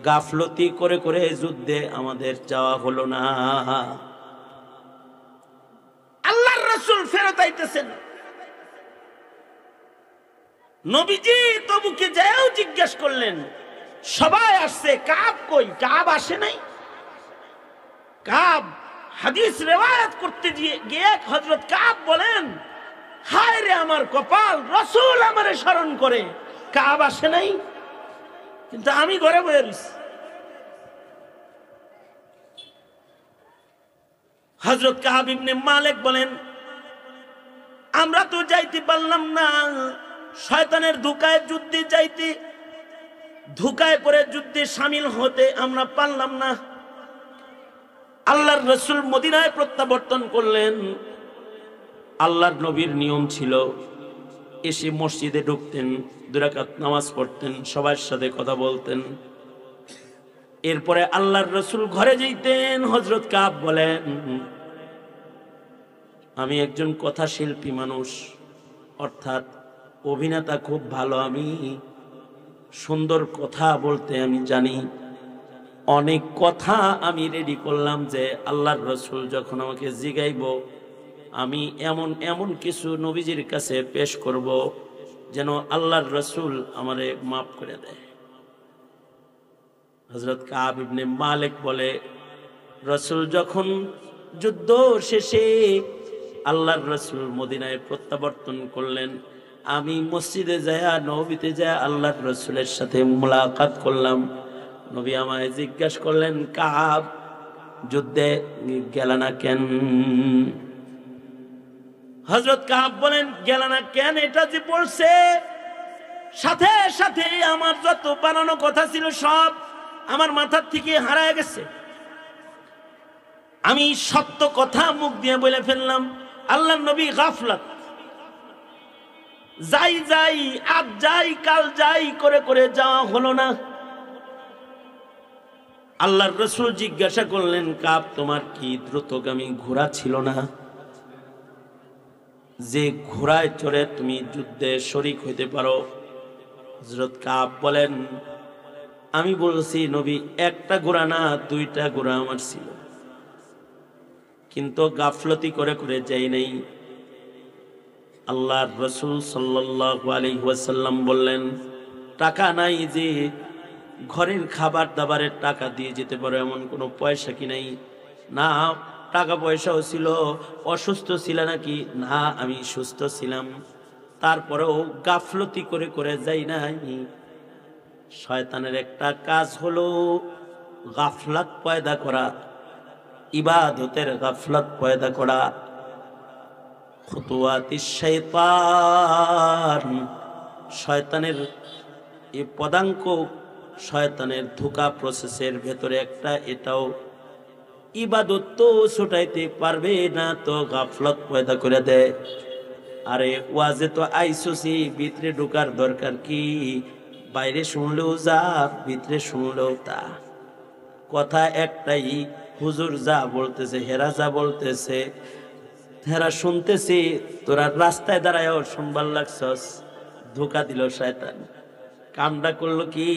গাফলতি করে করে যুদ্ধে আমাদের যাওয়া হলো না। আল্লাহর রাসূল ফেরত আইতেছেন। নবীজি তবুকে যাও জিজ্ঞেস করলেন, সবাই আসছে, কাব কই? কাব আসে নাই। কাব হাদিস রিওয়ায়াত করতে গিয়ে হযরত কাব বলেন, হায় রে আমার কপাল, রাসূল আমারে স্মরণ করে, কাব আসে নাই, কিন্তু আমি ঘরে বসে রইছি। হযরত কাব ইবনে মালিক বলেন, আমরা তো যাইতে পারলাম না, শয়তানের ধোঁকায় যুদ্ধে যাইতে, ধোঁকায় পড়ে যুদ্ধে শামিল হতে আমরা পারলাম না। আল্লাহর রাসূল মদিনায় প্রত্যাবর্তন করলেন। আল্লাহর নবীর নিয়ম ছিল এসে মসজিদে ঢুকতেন, 2 রাকাত নামাজ পড়তেন, সবার সাথে কথা বলতেন, এরপরে আল্লাহর রাসূল ঘরে যেতেন। হযরত কাব বলেন, আমি একজন কথা শিল্পী মানুষ, অর্থাৎ অভিনেতা খুব ভালো, আমি সুন্দর কথা বলতে আমি জানি। অনেক কথা আমি রেডি করলাম যে আল্লাহর রাসূল যখন আমাকে জিগাইব আমি এমন এমন কিছু নবীজির কাছে পেশ করব যেন আল্লাহর রাসূল আমারে মাফ করে দেয়। হযরত কাব ইবনে মালিক বলে, রাসূল যখন যুদ্ধ শেষে আল্লাহর রাসূল মদিনায় প্রত্যাবর্তন করলেন, আমি মসজিদে যায়া নবীতে যায়া আল্লাহর রাসূলের সাথে মুলাকাত করলাম। নবী আমায় জিজ্ঞাসা করলেন, কাব যুদ্ধে গেল না কেন? হযরত কাব বলেন, গেল না কেন এটা যে বলছে, সাথে সাথে আমার যত বানানো কথা ছিল সব আমার মাথার থেকে হারায় গেছে। আমি সত্য কথা মুখ দিয়ে বলে ফেললাম। আল্লাহর নবী গাফলাত, যাই যাই আজ যাই কাল যাই করে করে যাওয়া হলো না। আল্লাহর রাসূল জিজ্ঞাসা করলেন, কাব তোমার কি দ্রুতগামী ঘোড়া ছিল না, যে ঘোড়ায় চড়ে তুমি যুদ্ধে শরীক হইতে পারো? হযরত কাব বলেন, আমি বলছি নবী, একটা ঘোড়া না 2টা ঘোড়া আমার ছিল, কিন্তু গাফলতি করে করে যাই নাই। আল্লাহর রাসূল সাল্লাল্লাহু আলাইহি ওয়াসাল্লাম বললেন, টাকা নাই যে ঘরের খাবার দাবারের টাকা দিয়ে যেতে পারো এমন কোনো পয়সা কি নাই? না, টাকা পয়সাও ছিল। অসুস্থ ছিল নাকি? না, আমি সুস্থ ছিলাম, তারপরেও গাফলতি করে করে যাই নাই। শয়তানের একটা কাজ হলো গাফলাত পয়দা করা, ইবাদতের গাফলাত পয়দা করা। খুতুওয়াতিশ শাইতান, শয়তানের এই পদাঙ্ক, শয়তানের ধোঁকা প্রসেসের ভেতরে একটা এটাও। ইবাদত তো ছুটাইতে পারবে না, তো গাফলত পয়দা করে দেয়। আরে ওয়াজে তো আইসোসি, ভিতরে ঢোকার দরকার কি? বাইরে শুনলেও যা, ভিতরে শুনলেও তা। কথা একটাই, হুজুর যা বলতেছে, হেরা যা বলতেছে, হেরা শুনতেছি, তোরা রাস্তায় দাঁড়ায়ও শুনবার লাগছস। ধোঁকা দিল শয়তান। কামটা করলো কি?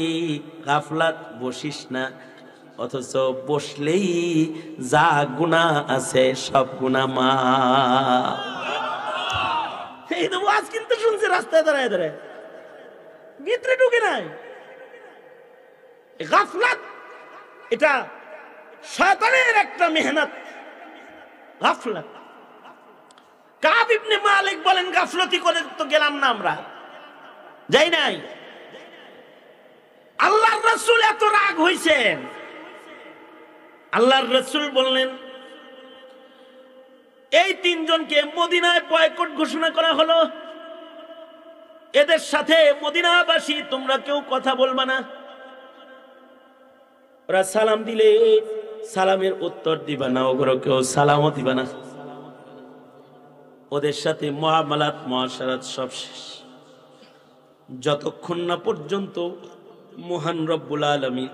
গাফলাত। বসিস না, অথচ বসলেই যা গুনাহ আছে সব গুনাহ মাফ। এই তো ওয়াজ কিন্তু শুনছি রাস্তায় দাঁড়ায় দাঁড়ায়, ভিতরে ঢুকে নাই। গাফলাত এটা শয়তানের একটা মেহনত, গাফলাত। কাব ইবনে মালিক বলেন, গাফলতি করে তো গেলাম না, আমরা যাই নাই। আল্লাহর রাসূল এত রাগ হইছেন, আল্লাহর রাসূল বললেন এই তিনজনকে মদিনায় বয়কট ঘোষণা করা হলো, এদের সাথে মদিনাবাসী তোমরা কেউ কথা বলবা না। ওরা সালাম দিলে সালামের উত্তর দিবা না, ওগুলো কেউ সালামও দিবা না। ওদের সাথে মুআমালাত মুআশারাত সব শেষ, যতক্ষণ না পর্যন্ত মহান রব্বুল আলামিন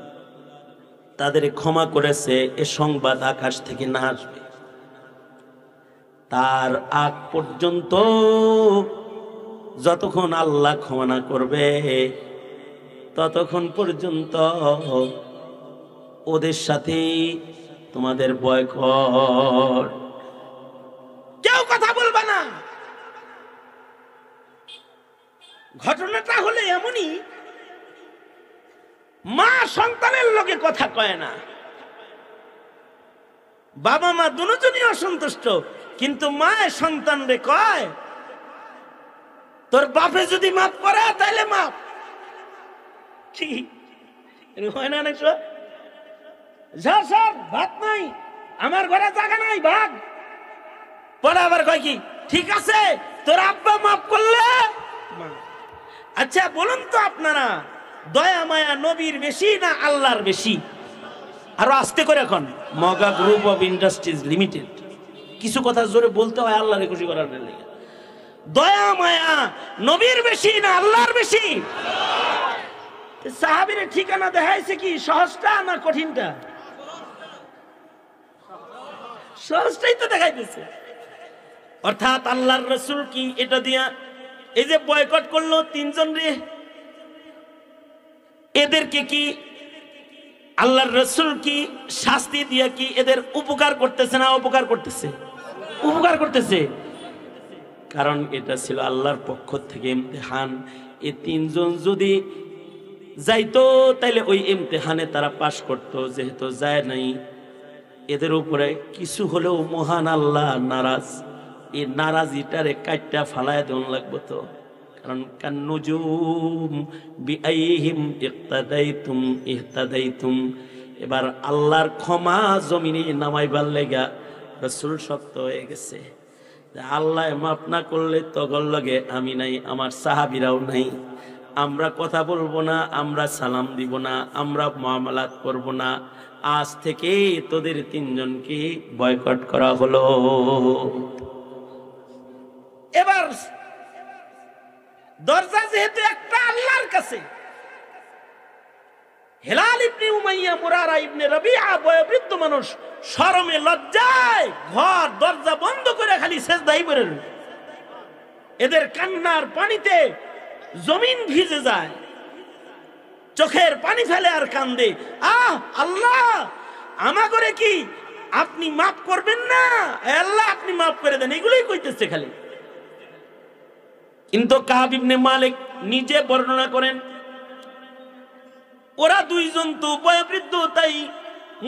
তাদের ক্ষমা করেছে এ সংবাদ আকাশ থেকে না আসবে, তার আগ পর্যন্ত যতক্ষণ আল্লাহ ক্ষমা না করবে ততক্ষণ পর্যন্ত ওদের সাথে তোমাদের বয়কট, কেউ কথা বলবা না। ঘটনাটা হলে এমনই, মা সন্তানের লগে কথা কয় না, বাবা মা দুজনই অসন্তুষ্ট, কিন্তু মা সন্তান রে কয় তোর বাপে যদি মাফ করে তাহলে মাফ, কি হয় না? স্যার ভাত নাই, আমার ঘরে জায়গা নাই, ভাগ। পরে আবার কয় কি, ঠিক আছে তোর আব্বা মাফ করলে। আচ্ছা বলুন তো আপনারা, দয়া মায়া নবীর বেশি না আল্লাহর বেশি? আরো আস্তে করে এখন, মগা গ্রুপ অফ ইন্ডাস্ট্রিজ লিমিটেড, কিছু কথা জোরে বলতে হয় আল্লাহরে খুশি করার জন্য। দয়া মায়া নবীর বেশি না আল্লাহর বেশি? সাহাবীর ঠিকানা দেখাইছে কি সহজটা না কঠিনটা? সহজটাই তো দেখাইতেছে। অর্থাৎ আল্লাহর রাসূল কি এটা দিয়া এই যে বয়কট করলো তিনজন রে, এদেরকে কি আল্লাহর রাসূল কি শাস্তি দিয়া কি এদের উপকার করতেছে না অপকার করতেছে? উপকার করতেছে, কারণ এটা ছিল আল্লাহর পক্ষ থেকে ইমতিহান। এই তিনজন যদি যাইতো তাইলে ওই ইমতিহানে তারা পাশ করতো, যেহেতু যায় নাই এদের উপরে কিছু হলেও মহান আল্লাহ নারাজ, এই নারাজিটারে কাটটা ফালায় দেন লাগবো তো। কারণ কান্নুজুম বিআইহিম ইক্তাদাইতুম ইহতাদাইতুম, এবার আল্লাহর ক্ষমা জমিনে নামাইবার লেগা রাসূল শক্ত হয়ে গেছে। আল্লাহ মাফ না করলে তগর লগে আমি নাই, আমার সাহাবীরাও নাই, আমরা কথা বলবো না, আমরা সালাম দিব না, আমরা মুআমালাত করব না, আজ থেকে তোদের তিনজনকে বয়কট করা হলো। এবার দরজা যেহেতু একটা আল্লাহর কাছে, হেলাল ইবনে উমাইয়া, মুরারা ইবনে রবিআ বয়োবৃদ্ধ মানুষ, শরমে লজ্জায় ঘর দরজা বন্ধ করে খালি সেজদায় পড়ে রইল। এদের কান্নার পানিতে জমিন ভিজে যায়, চোখের পানি ফেলে আর কান্দে, আহ আল্লাহ আমাগরে কি আপনি মাফ করবেন না? আল্লাহ আপনি মাফ করে দেন, এগুলোই কইতেছে খালি। কিন্তু কাব ইবনে মালিক নিজে বর্ণনা করেন, ওরা দুইজন তো বয়োবৃদ্ধ, তাই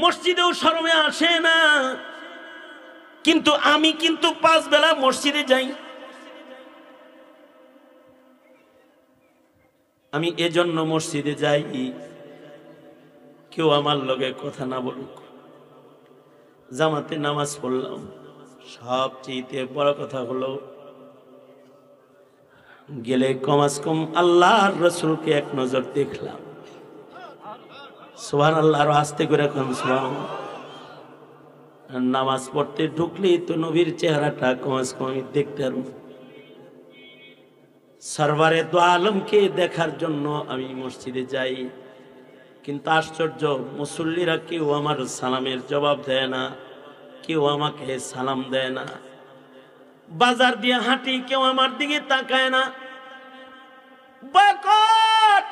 মসজিদেও শরমে আসে না, কিন্তু আমি কিন্তু 5 বেলা মসজিদে যাই। আমি এজন্য মসজিদে যাই কেউ আমার লগে কথা না বলুক। জামাতে নামাজ পড়লাম, সবচেয়ে বড় কথা হলো গেলে কমাস কম আল্লাহর রাসূলকে এক নজর দেখলাম। সুবহানাল্লাহ, আরো আস্তে করে কোন সুবহানাল্লাহ। নামাজ পড়তে ঢুকলি তো নবীর চেহারাটা কমাস কম দেখতে পারব। সরওয়ারে দু আলমকে দেখার জন্য আমি মসজিদে যাই, কিন্তু আশ্চর্য মুসল্লিরা কেউ আমার সালামের জবাব দেয় না, কেউ আমাকে সালাম দেয় না। বাজার দিয়ে হাঁটি, কেউ আমার দিকে তাকায় না। বয়কট,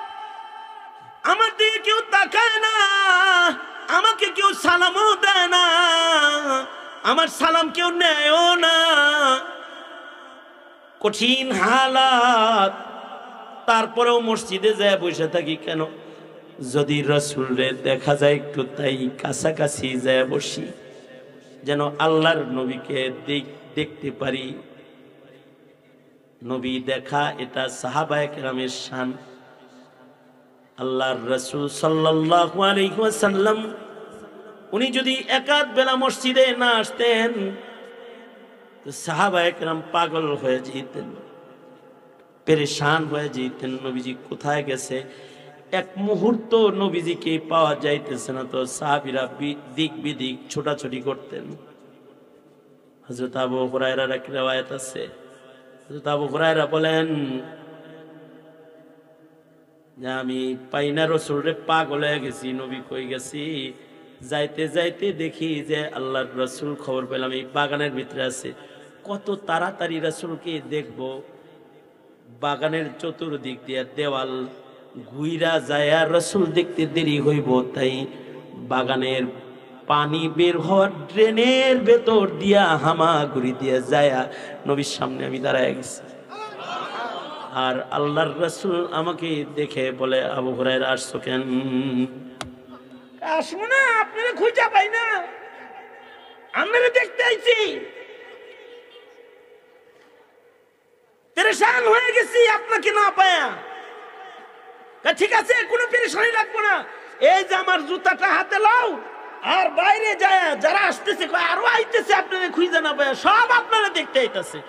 আমার দিকে কেউ তাকায় না, আমাকে কেউ সালামও দেয় না, আমার সালাম কেউ নেয়ও না, কঠিন হালাত, তারপরেও মসজিদে যায় বসে থাকি। কেন? যদি রাসূলরে দেখা যায় একটু তাই কাছাকাছি যায় বসি, যেন আল্লাহর নবীকে দেখতে পারি। নবী দেখা এটা সাহাবায়ে কেরামের শান। আল্লাহর রাসূল সাল্লাল্লাহু আলাইহি ওয়াসাল্লাম উনি যদি একাত বেলা মসজিদে না আসতেন তো সাহাবায়ে কেরাম পাগল হয়ে যেতেন, পেরেশান হয়ে যেতেন। নবীজি কোথায় গেছে, এক মুহূর্ত নবীজিকে পাওয়া যাইতেছে না, তো সাহাবীরা দিক বিদিক ছোটাছুটি করতেন। হযরত আবু হুরায়রার এক riwayat আছে, হযরত আবু হুরায়রা বলেন যে আমি পাইনা রাসূলরে, পাগল হয়ে গেছি, নবী কই গেছি। যাইতে যাইতে দেখি যে আল্লাহর রাসূল, খবর পেলাম এই বাগানের ভিতরে আছে। কত তাড়াতাড়ি রাসূলকে দেখব, বাগানের চতুর্দিক দিয়ে দেওয়াল ঘুইরা যায়, রাসূল দেখতে দেরি হইব, তাই বাগানের পানি বের হওয়ার ড্রেনের ভেতর দিয়া হামাগুড়ি দিয়ে যায় নবীর সামনে আমি দাঁড়ায় গেছি। আর আল্লাহর রাসূল আমাকে দেখে বলে, আবু হুরায়রা আসছো কেন? আসবো না, আপনারা খুঁজা পাই না, আপনারা দেখতে আইছি, পেরেশান হয়ে গেছি আপনাকে না পায়া। ঠিক আছে, কোনো পেরেশানি রাখবো না, এই যে আমার জুতাটা হাতে লাও, আর বাইরে যায় যারা আসতেছে আরো আইতেছে, আপনারা খুঁজে না পায়া, সব আপনারা দেখতে আইতেছে।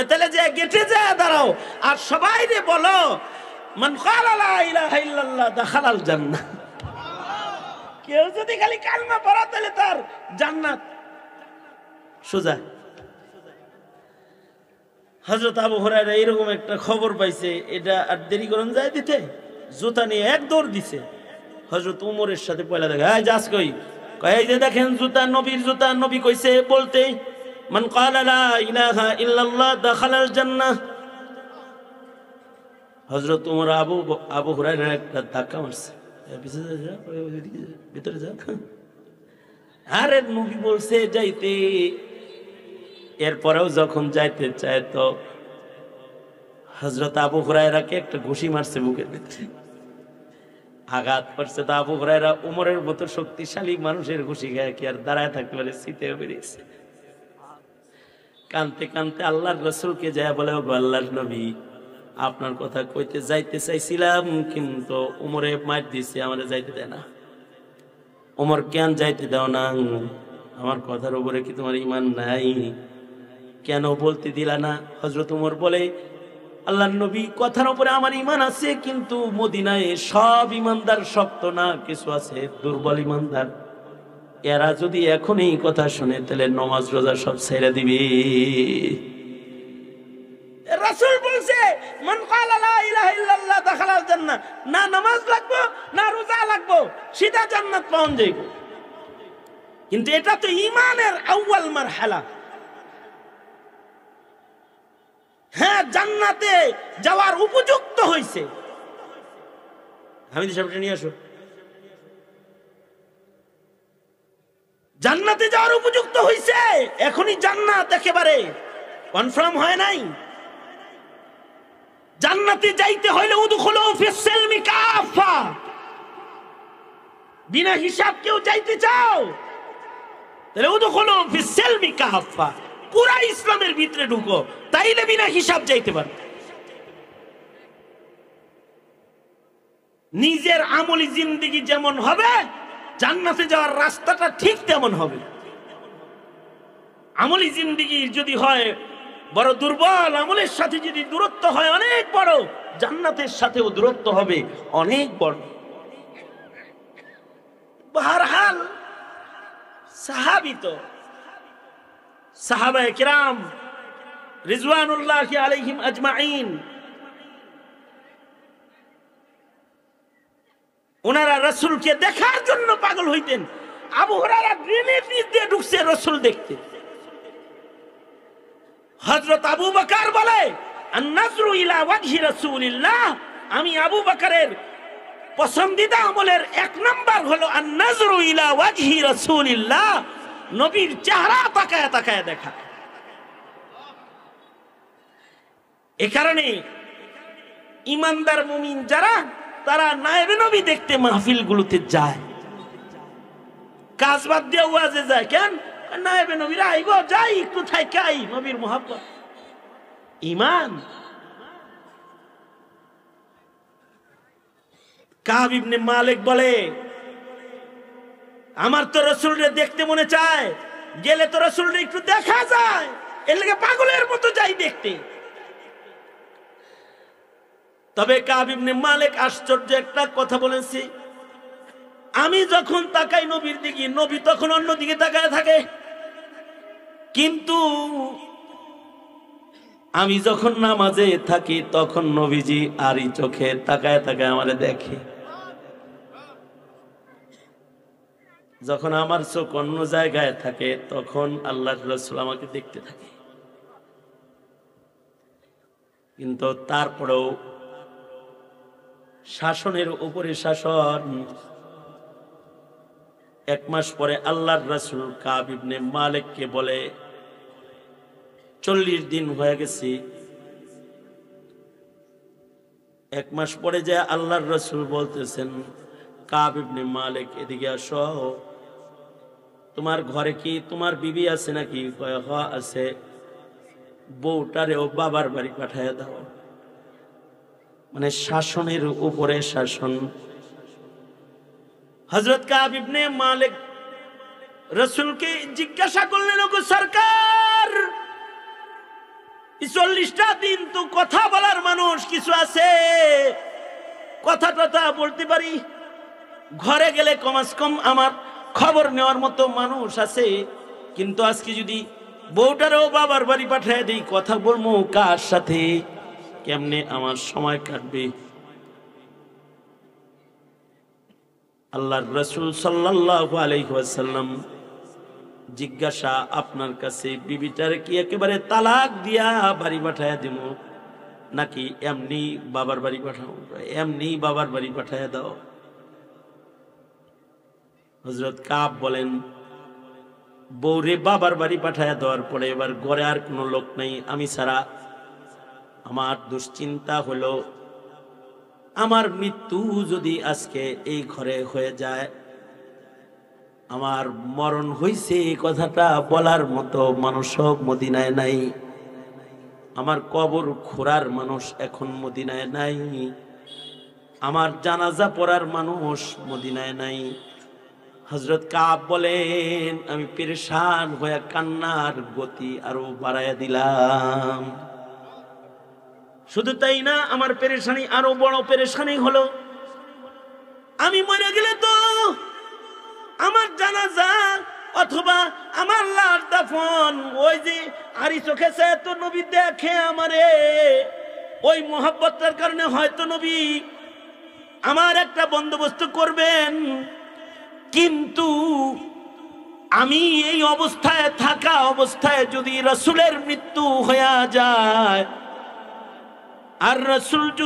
তাহলে যে গেটে যায় দাঁড়াও, আর সবাই রে বলো মান ক্বালা লা ইলাহা ইল্লাল্লাহ দাখালাল জান্নাহ। কেউ যদি খালি কালমা পড়া তাহলে তার জান্নাত সোজা। হযরত আবু হুরায়রা এরকম একটা খবর পাইছে, এটা আর দেরি করুন যায় দিতে, জুতা নিয়ে এক দৌড় দিছে। হযরত উমরের সাথে পয়লা দেখা, এই যাস কই? এই যে দেখেন জুতা, নবীর জুতা, নবী কইছে বলতে মান ক্বালা লা ইলাহা ইল্লাল্লাহ দাখালাল জান্নাহ। হযরত উমর আবু হুরায়রা একটা ধাক্কা মারছে, ভিতরে যা। আরে নবী বলছে যাইতে, এরপরেও যখন যাইতে চায় তো হযরত আবু হুরায়রাকে একটা ঘুষি মারছে বুকের ভিতরে, আঘাত করছে। তো আবু হুরায়রা উমরের মতো শক্তিশালী মানুষের ঘুষি খায় কি আর দাঁড়ায় থাকতে পারে? শীতে বেরিয়েছে, কানতে কানতে আল্লাহর রাসূলকে যায় বলে, ও আল্লাহর নবী, আপনার কথা কইতে যাইতে চাইছিলাম, কিন্তু উমরে মার দিছে, আমারে যাইতে দেয় না। উমর, কেন যাইতে দাও না? আমার কথার উপরে কি তোমার ঈমান নাই? কেন বলতে দিলা না? হযরত উমর বলে, আল্লাহর নবী, কথার উপরে আমার ঈমান আছে, কিন্তু মদিনায় সব ঈমানদার শক্ত না, কিছু আছে দুর্বল ঈমানদার, এরা যদি এখন এই কথা শুনে তাহলে নামাজ রোজা সব ছেড়ে দিবে। রাসূল বলছে মান ক্বালা লা ইলাহা ইল্লাল্লাহ দাখালাল জান্নাহ, না নামাজ লাগবো না রোজা লাগবো, সিধা জান্নাত পাওয়া যাইব। কিন্তু এটা তো ঈমানের আউয়াল মারহালা। হ্যাঁ, জান্নাতে যাওয়ার উপযুক্ত হইছে। হামিদ সাহেবটা নিয়ে আসো। জান্নাতে যাওয়ার উপযুক্ত হইছে, এখনই জান্নাত একেবারে কনফার্ম হয় নাই। জান্নাতে যাইতে হইলে উদখুলু ফিস সিলমি কাফা, বিনা হিসাব কেউ যাইতে চাও তাহলে উদখুলু ফিস সিলমি কাফা, পুরা ইসলামের ভিতরে ঢুকো, তাইলে বিনা হিসাব যাইতে পারো। নিজের আমলি জিন্দেগি যেমন হবে, জান্নাতে যাওয়ার রাস্তাটা ঠিক তেমন হবে। আমলি জিন্দেগি যদি হয় বড় দুর্বল, আমলের সাথে যদি দূরত্ব হয় অনেক বড়, জান্নাতের সাথেও দূরত্ব হবে অনেক বড়। বহরহাল সাহাবী তো সাহাবায়ে কিরাম রিজওয়ানুল্লাহি আলাইহিম আজমাইন, ওনারা রাসূলকে দেখার জন্য পাগল হইতেন। আবু হুরায়রা গ্রেনেড নিয়ে দিয়ে ঢুকছে রাসূল দেখতে। হযরত আবু বকর বলে, আন-নাজরু ইলা ওয়াজহি রাসূলিল্লাহ, আমি আবু বকরের পছন্দিদা আমলের এক নাম্বার হলো আন-নাজরু ইলা ওয়াজহি রাসূলিল্লাহ, নবীর চেহারা তাকায় তাকায় দেখা। এ কারণে ইমানদার মুমিন যারা, তারা নায়েবে নবী দেখতে মাহফিলগুলোতে যায়, কাজ বাদ দিয়ে ওয়াজে যায়। কেন? নায়েবে নবীরা আইব, যাই একটু থাইকাই, নবীর মুহাব্বত ঈমান। কাব ইবনে মালিক বলে, আমার তো রাসূলকে দেখতে মনে চায়, গেলে তো রাসূলকে একটু দেখা যায়, এর লাগে পাগলের মতো যাই দেখতে। তবে কাব ইবনে মালিক আশ্চর্য একটা কথা বলেছি, আমি যখন তাকাই নবীর দিকে, নবী তখন অন্যদিকে তাকায় থাকে, কিন্তু আমি যখন নামাজে থাকি তখন নবীজি আরই চোখে তাকায় তাকায় আমারে দেখে। যখন আমার চোখ অন্য জায়গায় থাকে তখন আল্লাহর রাসূল আমাকে দেখতে থাকে। কিন্তু তারপরেও শাসনের উপরে শাসন। এক মাস পরে আল্লাহর রাসূল কাব ইবনে মালিককে বলে, 40 দিন হয়ে গেছে। এক মাস পরে যে আল্লাহর রাসূল বলতেছেন, কাব ইবনে মালিক এদিকে আসো, তোমার ঘরে কি তোমার বিবি আছে নাকি? কয় হ্যাঁ আছে। বউটারেও বাবার বাড়ি পাঠায় দাও। মানে শাসনের উপরে শাসন। হযরত কাব ইবনে মালিক রাসূলকে জিজ্ঞাসা করলেন, ওগো সরকার, 40টা দিন তো কথা বলার মানুষ কিছু আছে, কথা টথা বলতে পারি, ঘরে গেলে কমাস কম আমার খবর নেওয়ার মতো মানুষ আছে, কিন্তু আজকে যদি বউটারও বাবার বাড়ি পাঠায় দেই, কথা বলবো কার সাথে, কেমনে আমার সময় কাটবে? আল্লাহর রাসূল সাল্লাল্লাহু আলাইহি ওয়াসাল্লাম জিজ্ঞাসা, আপনার কাছে বিবিটারে কি একেবারে তালাক দিয়া বাড়ি পাঠায়া দিব, নাকি এমনি বাবার বাড়ি পাঠাও? এমনি বাবার বাড়ি পাঠায়া দাও। হযরত কাব বলেন, বউরে বাবার বাড়ি পাঠায়া দেওয়ার পরে এবার ঘরে আর কোনো লোক নেই আমি ছাড়া। আমার দুশ্চিন্তা হলো, আমার মৃত্যু যদি আজকে এই ঘরে হয়ে যায়, আমার মরণ হইছে এই কথাটা বলার মতো মানুষ মদিনায় নাই, আমার কবর খোঁড়ার মানুষ এখন মদিনায় নাই, আমার জানাজা পড়ার মানুষ মদিনায় নাই। হযরত কাব বলেন, আমি পেরেশান হয়ে কান্নার গতি আরো বাড়াইয়া দিলাম। শুধু তাই না, আমার পেরেশানি আরো বড় পেরেশানি হলো, আমি মরে গেলে তো আমার জানাজা অথবা আমার লাশ দাফন, ওই যে আরি চোখে সে তো নবী দেখে আমারে, ওই মোহাব্বতের কারণে হয়তো নবী আমার একটা বন্দোবস্ত করবেন, কিন্তু আমি এই অবস্থায় থাকা অবস্থায় যদি রাসূলের মৃত্যু হয়ে যায়, আর রাসূল যদি